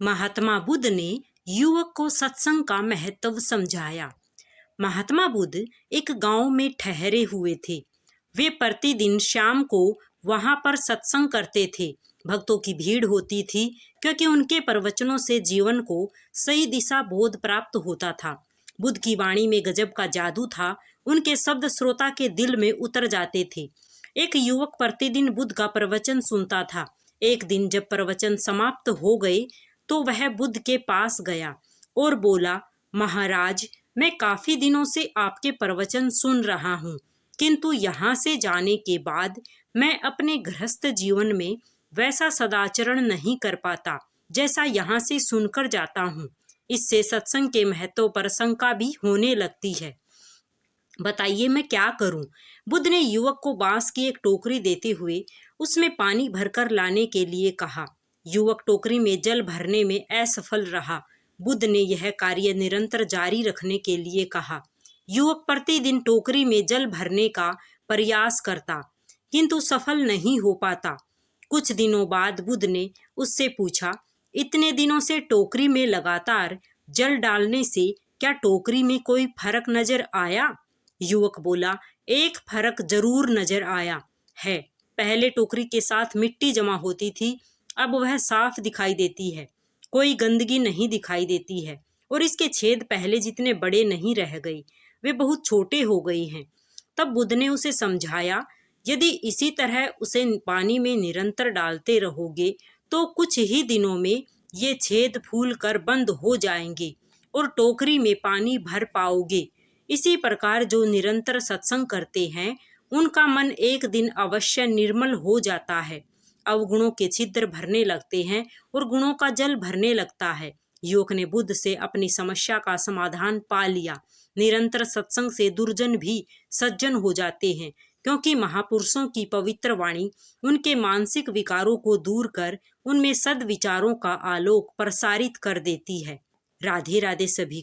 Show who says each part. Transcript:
Speaker 1: महात्मा बुद्ध ने युवक को सत्संग का महत्व समझाया। महात्मा बुद्ध एक गांव में ठहरे हुए थे। वे प्रतिदिन शाम को वहां पर सत्संग करते थे। भक्तों की भीड़ होती थी क्योंकि उनके प्रवचनों से जीवन को सही दिशा बोध प्राप्त होता था। बुद्ध की वाणी में गजब का जादू था। उनके शब्द श्रोता के दिल में उतर जाते थे। एक युवक प्रतिदिन बुद्ध का प्रवचन सुनता था। एक दिन जब प्रवचन समाप्त हो गए तो वह बुद्ध के पास गया और बोला, महाराज, मैं काफी दिनों से आपके प्रवचन सुन रहा हूँ, किंतु यहाँ से जाने के बाद मैं अपने गृहस्थ जीवन में वैसा सदाचरण नहीं कर पाता जैसा यहाँ से सुनकर जाता हूँ। इससे सत्संग के महत्व पर शंका भी होने लगती है। बताइए मैं क्या करूं? बुद्ध ने युवक को बांस की एक टोकरी देते हुए उसमें पानी भरकर लाने के लिए कहा। युवक टोकरी में जल भरने में असफल रहा। बुद्ध ने यह कार्य निरंतर जारी रखने के लिए कहा। युवक प्रतिदिन टोकरी में जल भरने का प्रयास करता, किंतु सफल नहीं हो पाता। कुछ दिनों बाद बुद्ध ने उससे पूछा, इतने दिनों से टोकरी में लगातार जल डालने से क्या टोकरी में कोई फर्क नजर आया? युवक बोला, एक फर्क जरूर नजर आया है। पहले टोकरी के साथ मिट्टी जमा होती थी, अब वह साफ दिखाई देती है। कोई गंदगी नहीं दिखाई देती है और इसके छेद पहले जितने बड़े नहीं रह गए, वे बहुत छोटे हो गए हैं। तब बुद्ध ने उसे समझाया, यदि इसी तरह उसे पानी में निरंतर डालते रहोगे तो कुछ ही दिनों में ये छेद फूल कर बंद हो जाएंगे और टोकरी में पानी भर पाओगे। इसी प्रकार जो निरंतर सत्संग करते हैं उनका मन एक दिन अवश्य निर्मल हो जाता है। अवगुणों के छिद्र भरने लगते हैं और गुणों का जल भरने लगता है। युवक ने बुद्ध से अपनी समस्या का समाधान पा लिया। निरंतर सत्संग से दुर्जन भी सज्जन हो जाते हैं, क्योंकि महापुरुषों की पवित्र वाणी उनके मानसिक विकारों को दूर कर उनमें सद्विचारों का आलोक प्रसारित कर देती है। राधे राधे सभी।